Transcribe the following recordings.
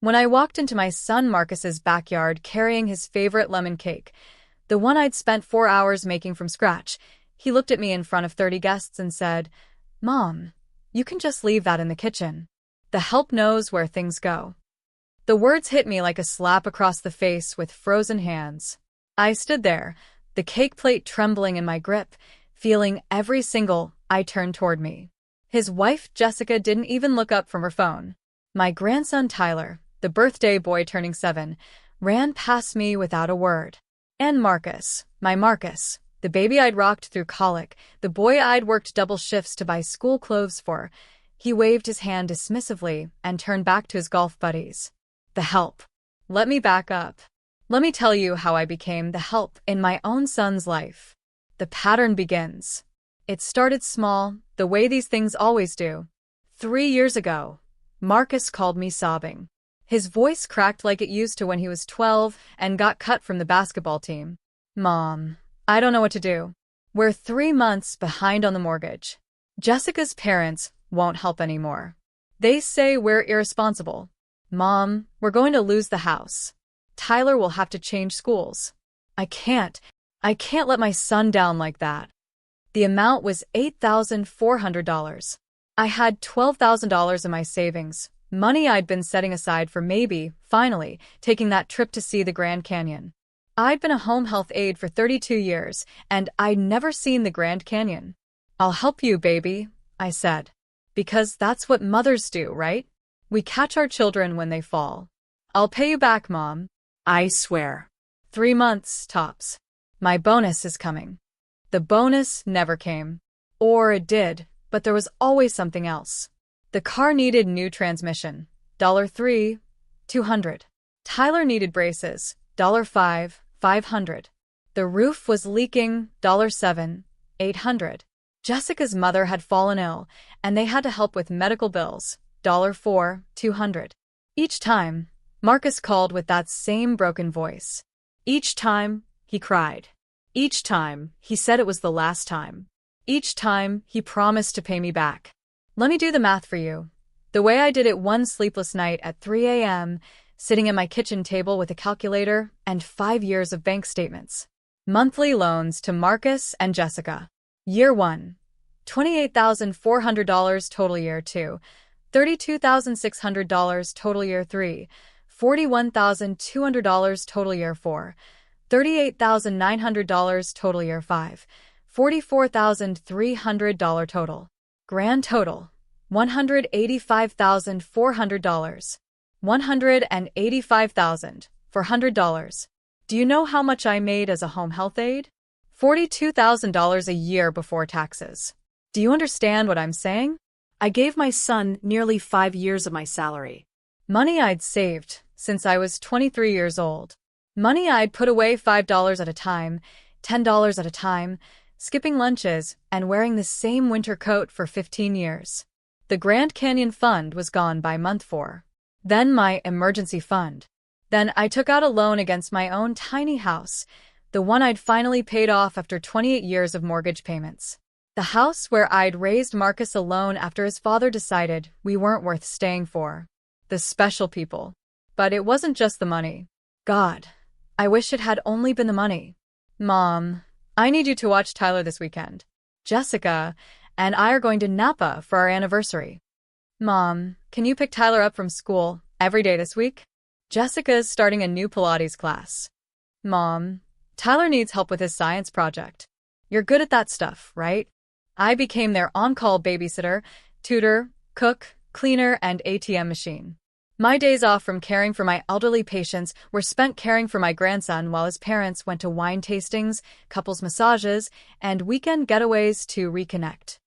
When I walked into my son Marcus's backyard carrying his favorite lemon cake, the one I'd spent 4 hours making from scratch, he looked at me in front of 30 guests and said, "Mom, you can just leave that in the kitchen. The help knows where things go." The words hit me like a slap across the face with frozen hands. I stood there, the cake plate trembling in my grip, feeling every single eye turn toward me. His wife, Jessica, didn't even look up from her phone. My grandson, Tyler, the birthday boy turning 7, ran past me without a word. And Marcus, my Marcus, the baby I'd rocked through colic, the boy I'd worked double shifts to buy school clothes for, he waved his hand dismissively and turned back to his golf buddies. The help. Let me back up. Let me tell you how I became the help in my own son's life. The pattern begins. It started small, the way these things always do. 3 years ago, Marcus called me sobbing. His voice cracked like it used to when he was 12 and got cut from the basketball team. "Mom, I don't know what to do. We're 3 months behind on the mortgage. Jessica's parents won't help anymore. They say we're irresponsible. Mom, we're going to lose the house. Tyler will have to change schools. I can't let my son down like that." The amount was $8,400. I had $12,000 in my savings, money I'd been setting aside for maybe, finally, taking that trip to see the Grand Canyon. I'd been a home health aide for 32 years, and I'd never seen the Grand Canyon. "I'll help you, baby," I said. "Because that's what mothers do, right? We catch our children when they fall. I'll pay you back, Mom. I swear. 3 months, tops. My bonus is coming." The bonus never came. Or it did, but there was always something else. The car needed new transmission. $3, $200. Tyler needed braces. $5, $500. The roof was leaking. $7, $800. Jessica's mother had fallen ill, and they had to help with medical bills. $4, $200. Each time, Marcus called with that same broken voice. Each time, he cried. Each time, he said it was the last time. Each time, he promised to pay me back. Let me do the math for you. The way I did it one sleepless night at 3 a.m., sitting at my kitchen table with a calculator and 5 years of bank statements. Monthly loans to Marcus and Jessica. Year 1, $28,400 total. Year 2, $32,600 total. Year 3, $41,200 total. Year 4, $38,900 total. Year 5, $44,300 total. Grand total, $185,400. $185,400. Do you know how much I made as a home health aide? $42,000 a year before taxes. Do you understand what I'm saying? I gave my son nearly 5 years of my salary. Money I'd saved since I was 23 years old. Money I'd put away $5 at a time, $10 at a time, skipping lunches and wearing the same winter coat for 15 years. The Grand Canyon Fund was gone by month 4. Then my emergency fund. Then I took out a loan against my own tiny house, the one I'd finally paid off after 28 years of mortgage payments. The house where I'd raised Marcus alone after his father decided we weren't worth staying for. The special people. But it wasn't just the money. God, I wish it had only been the money. "Mom, I need you to watch Tyler this weekend. Jessica and I are going to Napa for our anniversary. Mom, can you pick Tyler up from school every day this week? Jessica's starting a new Pilates class. Mom, Tyler needs help with his science project. You're good at that stuff, right?" I became their on-call babysitter, tutor, cook, cleaner, and ATM machine. My days off from caring for my elderly patients were spent caring for my grandson while his parents went to wine tastings, couples massages, and weekend getaways to reconnect.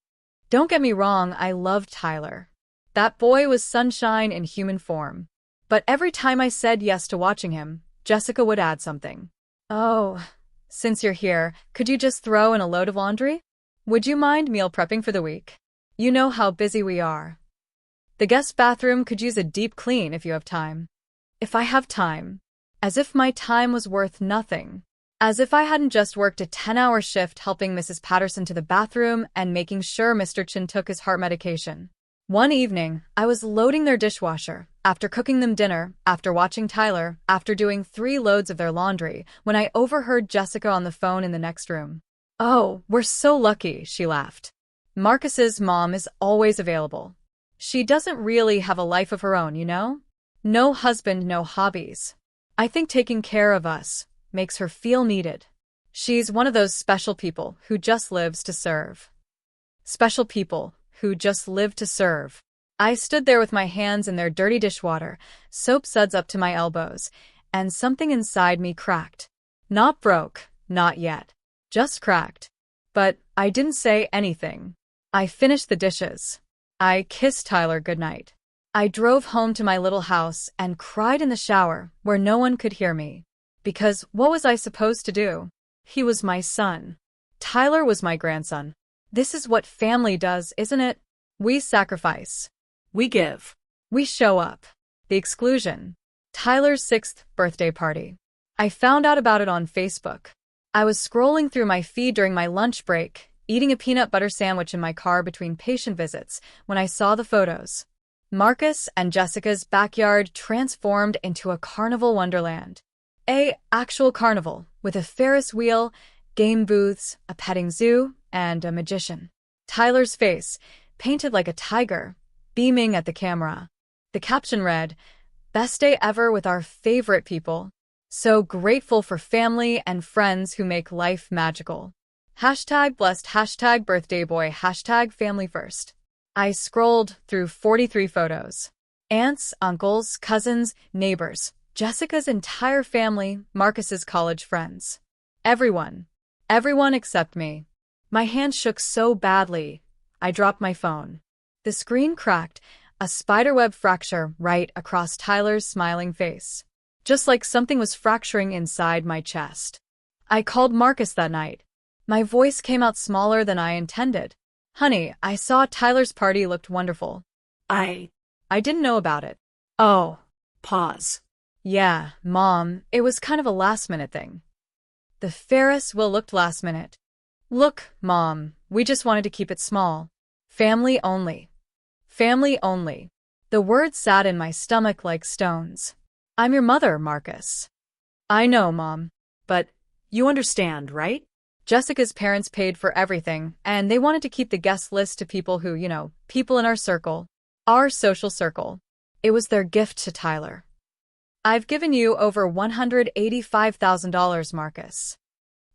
Don't get me wrong, I loved Tyler. That boy was sunshine in human form. But every time I said yes to watching him, Jessica would add something. "Oh, since you're here, could you just throw in a load of laundry? Would you mind meal prepping for the week? You know how busy we are. The guest bathroom could use a deep clean if you have time." If I have time. As if my time was worth nothing. As if I hadn't just worked a 10-hour shift helping Mrs. Patterson to the bathroom and making sure Mr. Chin took his heart medication. One evening, I was loading their dishwasher, after cooking them dinner, after watching Tyler, after doing 3 loads of their laundry, when I overheard Jessica on the phone in the next room. "Oh, we're so lucky," she laughed. "Marcus's mom is always available. She doesn't really have a life of her own, you know? No husband, no hobbies. I think taking care of us makes her feel needed. She's one of those special people who just lives to serve." Special people who just live to serve. I stood there with my hands in their dirty dishwater, soap suds up to my elbows, and something inside me cracked. Not broke, not yet. Just cracked. But I didn't say anything. I finished the dishes. I kissed Tyler goodnight. I drove home to my little house and cried in the shower where no one could hear me. Because what was I supposed to do? He was my son. Tyler was my grandson. This is what family does, isn't it? We sacrifice. We give. We show up. The exclusion. Tyler's 6th birthday party. I found out about it on Facebook. I was scrolling through my feed during my lunch break, eating a peanut butter sandwich in my car between patient visits, when I saw the photos. Marcus and Jessica's backyard transformed into a carnival wonderland. A actual carnival, with a Ferris wheel, game booths, a petting zoo, and a magician. Tyler's face, painted like a tiger, beaming at the camera. The caption read, "Best day ever with our favorite people. So grateful for family and friends who make life magical. Hashtag blessed, hashtag birthday boy, hashtag family first." I scrolled through 43 photos. Aunts, uncles, cousins, neighbors, Jessica's entire family, Marcus's college friends. Everyone. Everyone except me. My hand shook so badly, I dropped my phone. The screen cracked, a spiderweb fracture right across Tyler's smiling face. Just like something was fracturing inside my chest. I called Marcus that night. My voice came out smaller than I intended. "Honey, I saw Tyler's party looked wonderful. I didn't know about it." "Oh." Pause. "Yeah, Mom, it was kind of a last-minute thing." The Ferris wheel looked last minute. "Look, Mom, we just wanted to keep it small. Family only. Family only." The words sat in my stomach like stones. "I'm your mother, Marcus." "I know, Mom. But you understand, right? Jessica's parents paid for everything, and they wanted to keep the guest list to people who, people in our circle. Our social circle. It was their gift to Tyler. I've given you over $185,000, Marcus."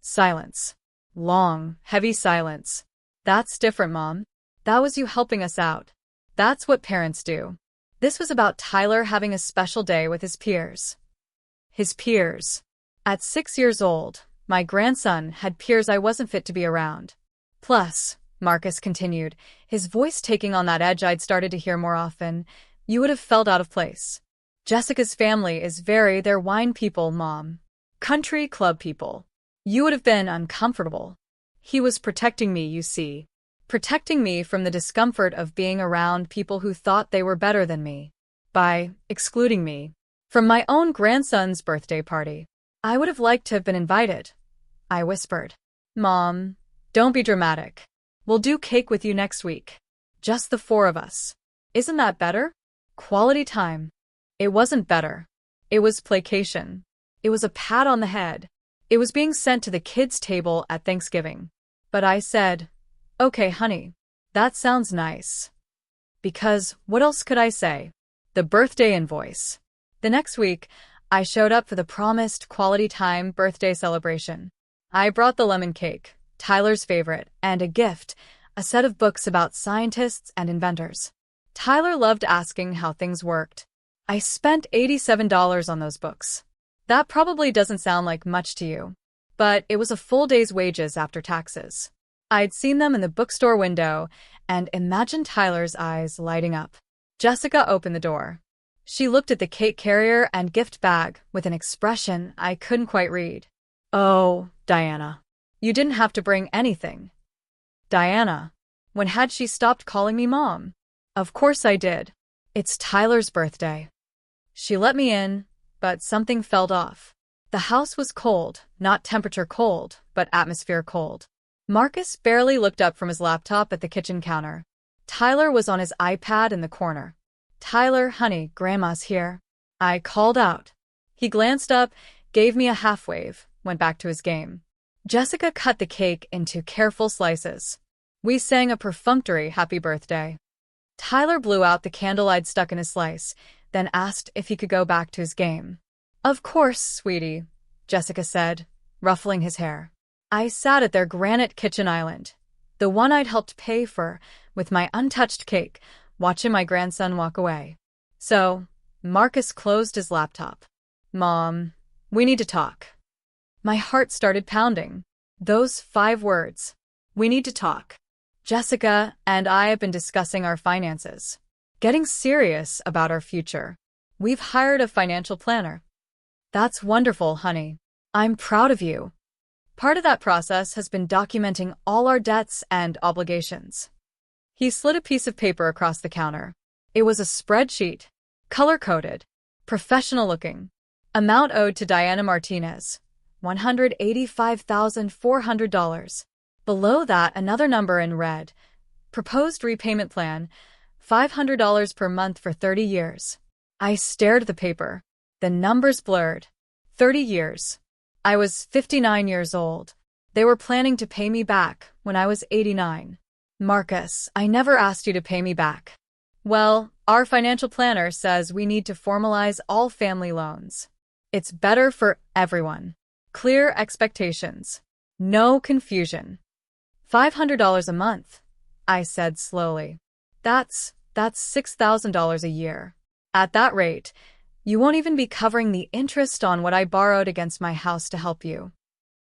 Silence. Long, heavy silence. "That's different, Mom. That was you helping us out. That's what parents do." This was about Tyler having a special day with his peers. His peers. At 6 years old, my grandson had peers I wasn't fit to be around. Plus, Marcus continued, his voice taking on that edge I'd started to hear more often, "you would have felt out of place. Jessica's family is they're wine people, Mom. Country club people. You would have been uncomfortable." He was protecting me, you see. Protecting me from the discomfort of being around people who thought they were better than me. By excluding me from my own grandson's birthday party. "I would have liked to have been invited," I whispered. "Mom, don't be dramatic. We'll do cake with you next week. Just the 4 of us. Isn't that better? Quality time." It wasn't better. It was placation. It was a pat on the head. It was being sent to the kids' table at Thanksgiving. But I said, "Okay, honey, that sounds nice." Because what else could I say? The birthday invoice. The next week, I showed up for the promised quality time birthday celebration. I brought the lemon cake, Tyler's favorite, and a gift, a set of books about scientists and inventors. Tyler loved asking how things worked. I spent $87 on those books. That probably doesn't sound like much to you, but it was a full day's wages after taxes. I'd seen them in the bookstore window and imagined Tyler's eyes lighting up. Jessica opened the door. She looked at the cake carrier and gift bag with an expression I couldn't quite read. "Oh, Diana. You didn't have to bring anything." Diana. When had she stopped calling me Mom? Of course I did. It's Tyler's birthday. She let me in, but something felt off. The house was cold, not temperature cold, but atmosphere cold. Marcus barely looked up from his laptop at the kitchen counter. Tyler was on his iPad in the corner. "Tyler, honey, Grandma's here." I called out. He glanced up, gave me a half wave, went back to his game. Jessica cut the cake into careful slices. We sang a perfunctory happy birthday. Tyler blew out the candle I'd stuck in his slice, then asked if he could go back to his game. "Of course, sweetie," Jessica said, ruffling his hair. I sat at their granite kitchen island, the one I'd helped pay for, with my untouched cake, watching my grandson walk away. So, Marcus closed his laptop. "Mom, we need to talk." My heart started pounding. Those 5 words. We need to talk. Jessica and I have been discussing our finances, getting serious about our future. We've hired a financial planner. "That's wonderful, honey. I'm proud of you." Part of that process has been documenting all our debts and obligations. He slid a piece of paper across the counter. It was a spreadsheet, color-coded, professional-looking. Amount owed to Diana Martinez, $185,400. Below that, another number in red. Proposed repayment plan, $500 per month for 30 years. I stared at the paper. The numbers blurred. 30 years. I was 59 years old. They were planning to pay me back when I was 89. "Marcus, I never asked you to pay me back." "Well, our financial planner says we need to formalize all family loans. It's better for everyone. Clear expectations. No confusion." $500 a month, I said slowly. That's $6,000 a year. At that rate, you won't even be covering the interest on what I borrowed against my house to help you.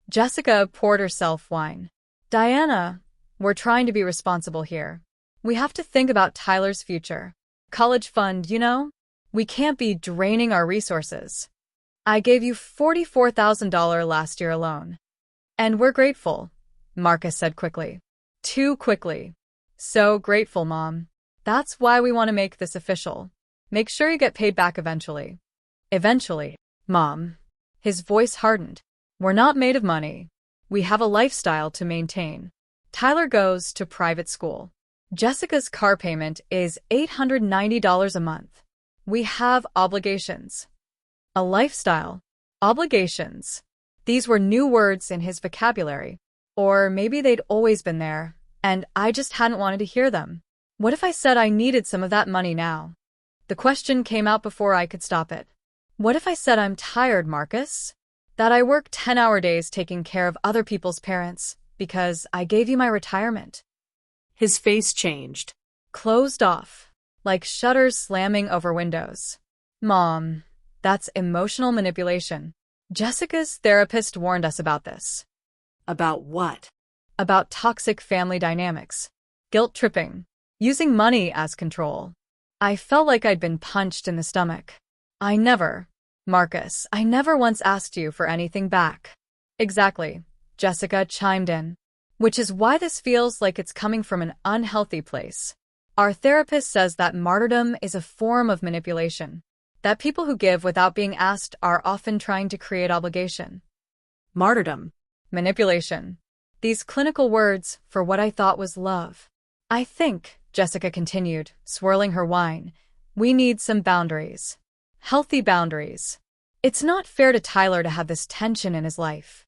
Jessica poured herself wine. "Diana, we're trying to be responsible here. We have to think about Tyler's future. College fund, you know? We can't be draining our resources. I gave you $44,000 last year alone. And we're grateful," Marcus said quickly. Too quickly. "So grateful, Mom. That's why we want to make this official. Make sure you get paid back eventually." "Eventually, Mom." His voice hardened. "We're not made of money. We have a lifestyle to maintain. Tyler goes to private school. Jessica's car payment is $890 a month. We have obligations." A lifestyle. Obligations. These were new words in his vocabulary. Or maybe they'd always been there, and I just hadn't wanted to hear them. What if I said I needed some of that money now? The question came out before I could stop it. What if I said I'm tired, Marcus? That I work 10-hour days taking care of other people's parents because I gave you my retirement? His face changed. Closed off, like shutters slamming over windows. "Mom, that's emotional manipulation. Jessica's therapist warned us about this." About what? About toxic family dynamics. Guilt tripping. Using money as control. I felt like I'd been punched in the stomach. Marcus, I never once asked you for anything back." "Exactly," Jessica chimed in. "Which is why this feels like it's coming from an unhealthy place. Our therapist says that martyrdom is a form of manipulation. That people who give without being asked are often trying to create obligation." Martyrdom. Manipulation. These clinical words for what I thought was love. "I think," Jessica continued, swirling her wine, "we need some boundaries. Healthy boundaries. It's not fair to Tyler to have this tension in his life."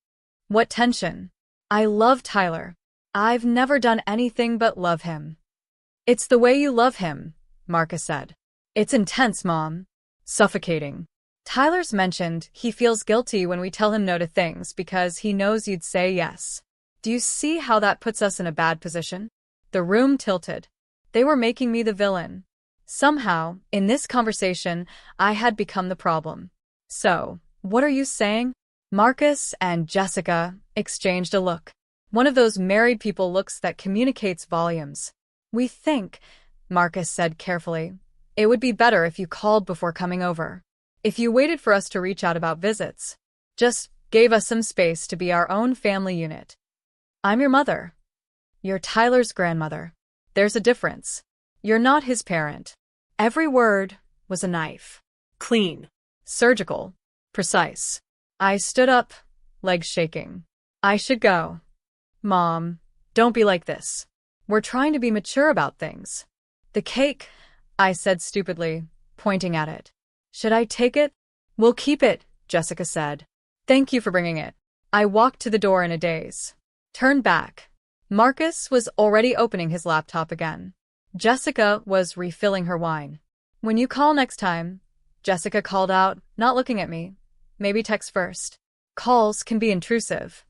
"What tension?" "I love Tyler. I've never done anything but love him." "It's the way you love him," Marcus said. "It's intense, Mom. Suffocating. Tyler's mentioned he feels guilty when we tell him no to things because he knows you'd say yes. Do you see how that puts us in a bad position?" The room tilted. They were making me the villain. Somehow, in this conversation, I had become the problem. "So, what are you saying?" Marcus and Jessica exchanged a look. One of those married people looks that communicates volumes. "We think," Marcus said carefully, "it would be better if you called before coming over. If you waited for us to reach out about visits. Just gave us some space to be our own family unit. I'm your mother. You're Tyler's grandmother. There's a difference. You're not his parent." Every word was a knife. Clean. Surgical. Precise. I stood up, legs shaking. "I should go." "Mom, don't be like this. We're trying to be mature about things." The cake, I said stupidly, pointing at it. Should I take it? We'll keep it, Jessica said. Thank you for bringing it. I walked to the door in a daze. Turned back. Marcus was already opening his laptop again. Jessica was refilling her wine. When you call next time, Jessica called out, not looking at me. Maybe text first. Calls can be intrusive.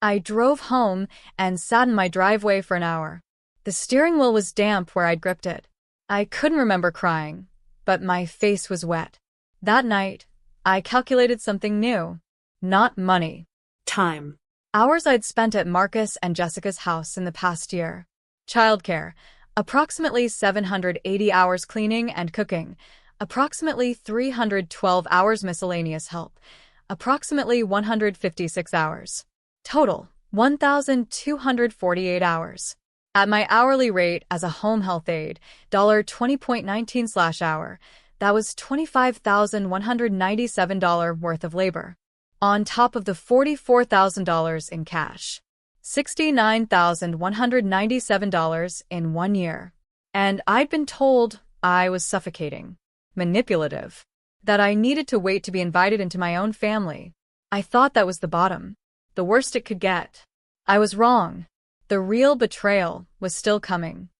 I drove home and sat in my driveway for an hour. The steering wheel was damp where I'd gripped it. I couldn't remember crying, but my face was wet. That night, I calculated something new. Not money. Time. Hours I'd spent at Marcus and Jessica's house in the past year. Childcare. Approximately 780 hours cleaning and cooking. Approximately 312 hours miscellaneous help. Approximately 156 hours. Total, 1,248 hours. At my hourly rate as a home health aide, $20.19/hour, that was $25,197 worth of labor. On top of the $44,000 in cash. $69,197 in 1 year. And I'd been told I was suffocating. Manipulative. That I needed to wait to be invited into my own family. I thought that was the bottom. The worst it could get. I was wrong. The real betrayal was still coming.